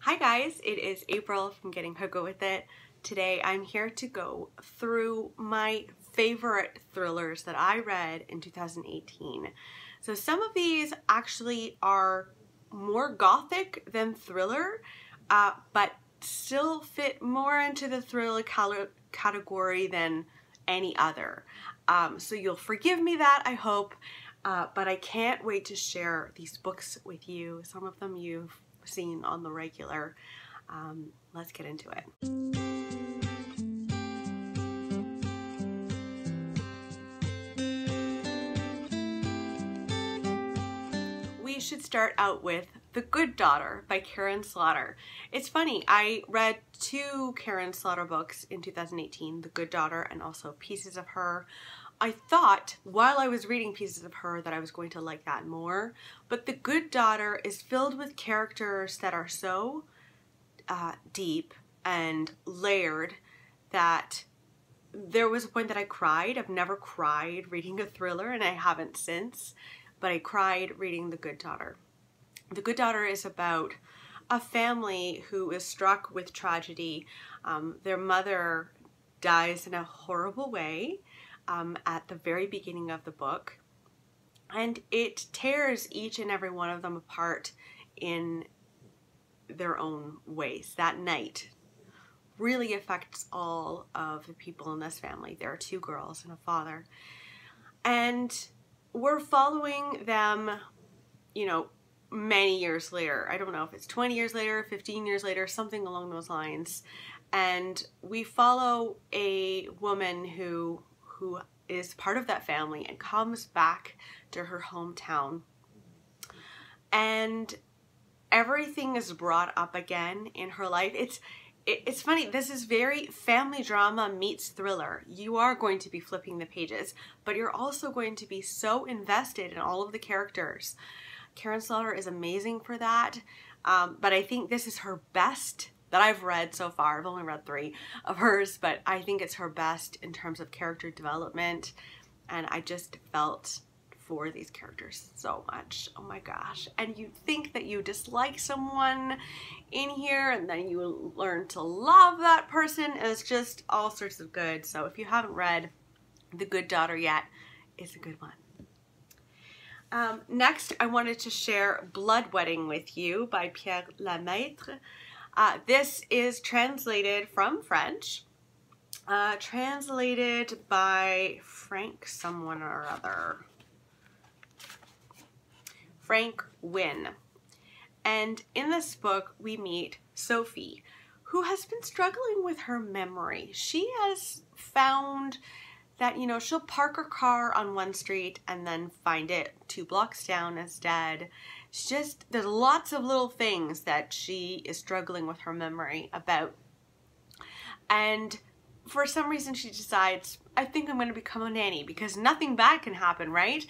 Hi guys, it is April from Getting Hooked With It. Today I'm here to go through my favorite thrillers that I read in 2018. So some of these actually are more gothic than thriller, but still fit more into the thriller category than any other. So you'll forgive me that, I hope, but I can't wait to share these books with you. Some of them you've seen on the regular. Let's get into it. We should start out with The Good Daughter by Karen Slaughter. It's funny, I read two Karen Slaughter books in 2018, The Good Daughter and also Pieces of Her. I thought while I was reading Pieces of Her that I was going to like that more, but The Good Daughter is filled with characters that are so deep and layered that there was a point that I cried. I've never cried reading a thriller, and I haven't since, but I cried reading The Good Daughter. The Good Daughter is about a family who is struck with tragedy. Their mother dies in a horrible way at the very beginning of the book, and it tears each and every one of them apart in their own ways. That night really affects all of the people in this family. There are two girls and a father, and we're following them, you know, many years later. I don't know if it's 20 years later, 15 years later, something along those lines. And we follow a woman who is part of that family and comes back to her hometown, and everything is brought up again in her life. It's funny, this is very family drama meets thriller. You are going to be flipping the pages, but you're also going to be so invested in all of the characters. Karen Slaughter is amazing for that, but I think this is her best that I've read so far. I've only read 3 of hers, but I think it's her best in terms of character development, and I just felt for these characters so much. Oh my gosh. And you think that you dislike someone in here, and then you learn to love that person, and it's just all sorts of good. So if you haven't read The Good Daughter yet, it's a good one. Next, I wanted to share Blood Wedding with you by Pierre Lemaitre. This is translated from French, translated by Frank someone or other. Frank Wynne. And in this book, we meet Sophie, who has been struggling with her memory. She has found that, you know, she'll park her car on one street and then find it 2 blocks down instead. It's just, there's lots of little things that she is struggling with her memory about. And for some reason she decides, I think I'm going to become a nanny because nothing bad can happen, right?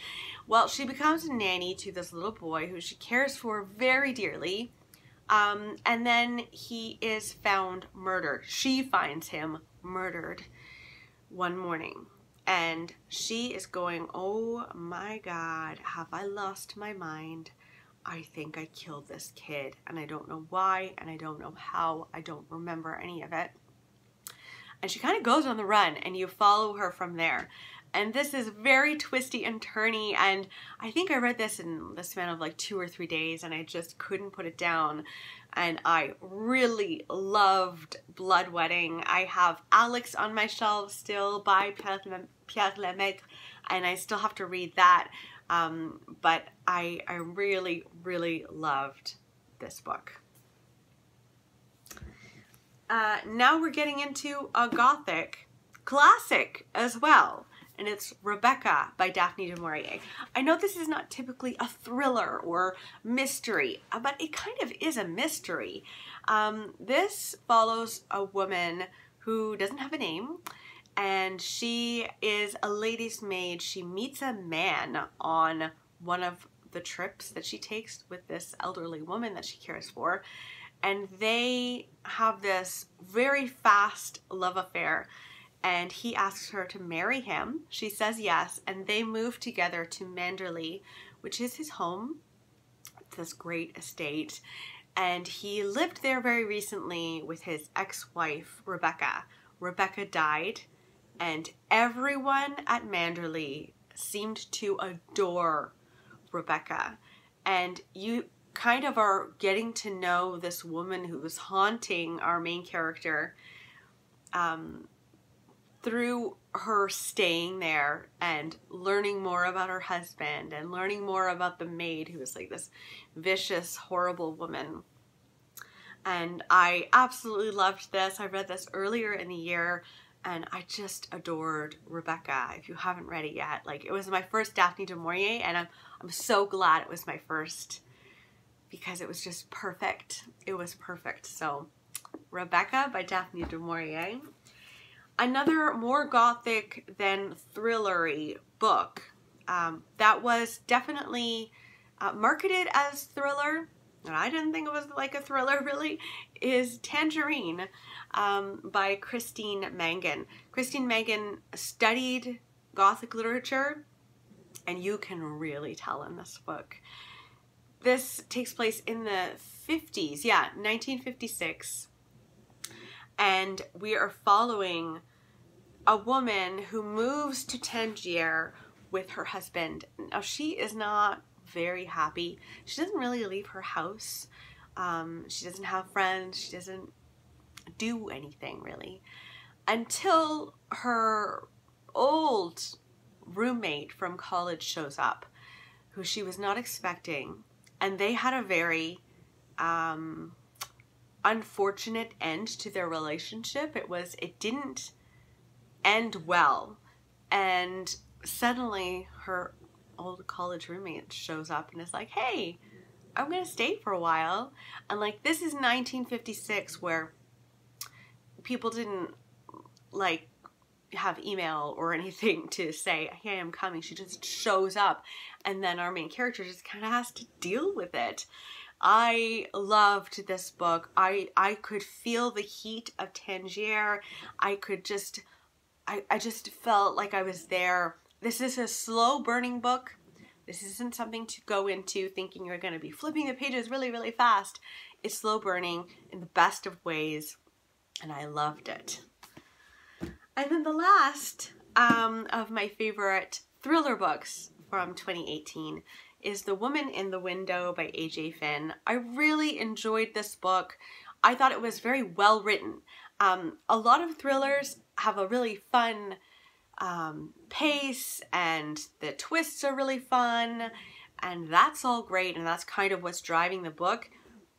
Well, she becomes a nanny to this little boy who she cares for very dearly. And then he is found murdered. She finds him murdered one morning. And she is going, oh my God, have I lost my mind? I think I killed this kid, and I don't know why, and I don't know how. I don't remember any of it. And she kind of goes on the run, and you follow her from there. And this is very twisty and turny, and I think I read this in the span of like 2 or 3 days, and I just couldn't put it down. And I really loved Blood Wedding. I have Alex on my shelf still by Pierre Lemaitre, and I still have to read that. But I really, really loved this book. Now we're getting into a gothic classic as well, and it's Rebecca by Daphne du Maurier. I know this is not typically a thriller or mystery, but it kind of is a mystery. This follows a woman who doesn't have a name, and she is a lady's maid. She meets a man on one of the trips that she takes with this elderly woman that she cares for, and they have this very fast love affair, and he asks her to marry him. She says yes, and they move together to Manderley, which is his home. It's this great estate, and he lived there very recently with his ex-wife, Rebecca. Rebecca died, and everyone at Manderley seemed to adore Rebecca. And you kind of are getting to know this woman who was haunting our main character through her staying there and learning more about her husband and learning more about the maid, who was like this vicious, horrible woman. And I absolutely loved this. I read this earlier in the year, and I just adored Rebecca. If you haven't read it yet, like, it was my first Daphne du Maurier, and I'm so glad it was my first, because it was just perfect. It was perfect. So, Rebecca by Daphne du Maurier. Another more gothic than thrillery book that was definitely marketed as thriller, and I didn't think it was like a thriller really, is Tangerine by Christine Mangan. Christine Mangan studied Gothic literature, and you can really tell in this book. This takes place in the 50s, yeah, 1956. And we are following a woman who moves to Tangier with her husband. Now, she is not very happy. She doesn't really leave her house. She doesn't have friends. She doesn't do anything, really, until her old roommate from college shows up, who she was not expecting. And they had a very unfortunate end to their relationship. It didn't end well, and suddenly her old college roommate shows up and is like, hey, I'm gonna stay for a while. And like, this is 1956, where people didn't like have email or anything to say, hey, I'm coming. She just shows up, and then our main character just kind of has to deal with it. I loved this book. I could feel the heat of Tangier. I just felt like I was there. This is a slow burning book. This isn't something to go into thinking you're going to be flipping the pages really, really fast. It's slow burning in the best of ways, and I loved it. And then the last of my favorite thriller books from 2018 is The Woman in the Window by A.J. Finn. I really enjoyed this book. I thought it was very well written. A lot of thrillers have a really fun pace, and the twists are really fun, and that's all great, and that's kind of what's driving the book.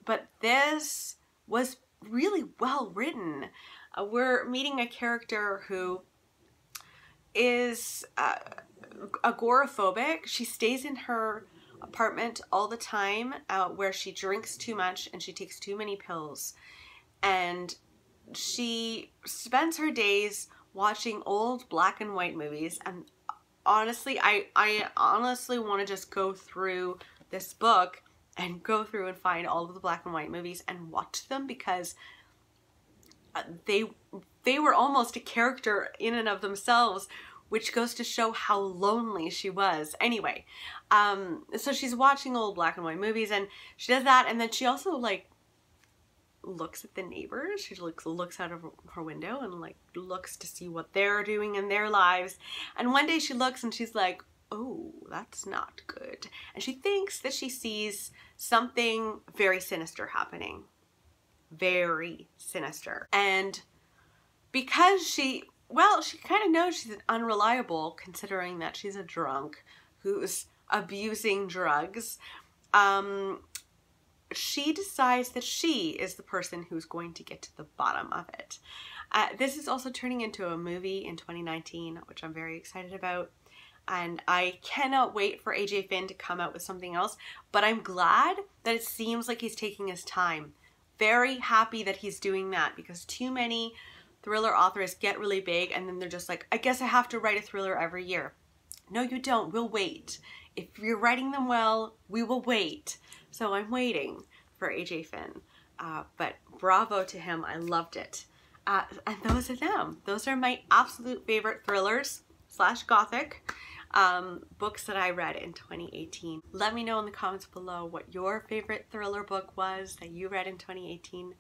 But this was really well written. We're meeting a character who is agoraphobic. She stays in her apartment all the time, where she drinks too much and she takes too many pills, and she spends her days watching old black and white movies. And honestly, I honestly want to just go through this book and go through and find all of the black and white movies and watch them, because they were almost a character in and of themselves, which goes to show how lonely she was. Anyway, so she's watching old black and white movies, and she does that, and then she also like looks at the neighbors. She looks out of her window and like looks to see what they're doing in their lives. And one day she looks and she's like, oh, that's not good. And she thinks that she sees something very sinister happening. Very sinister. And because she kind of knows she's unreliable, considering that she's a drunk who's abusing drugs, she decides that she is the person who's going to get to the bottom of it. This is also turning into a movie in 2019, which I'm very excited about. And I cannot wait for AJ Finn to come out with something else. But I'm glad that it seems like he's taking his time. Very happy that he's doing that, because too many thriller authors get really big and then they're just like, I guess I have to write a thriller every year. No, you don't. We'll wait. If you're writing them well, we will wait. So I'm waiting for AJ Finn. But bravo to him. I loved it. And those are them. Those are my absolute favorite thrillers / gothic. books that I read in 2018. Let me know in the comments below what your favorite thriller book was that you read in 2018.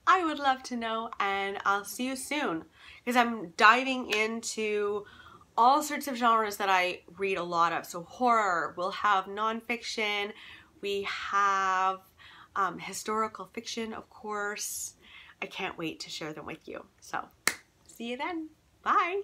I would love to know, and I'll see you soon because I'm diving into all sorts of genres that I read a lot of. So horror, we'll have nonfiction, we have historical fiction, of course. I can't wait to share them with you. So see you then. Bye.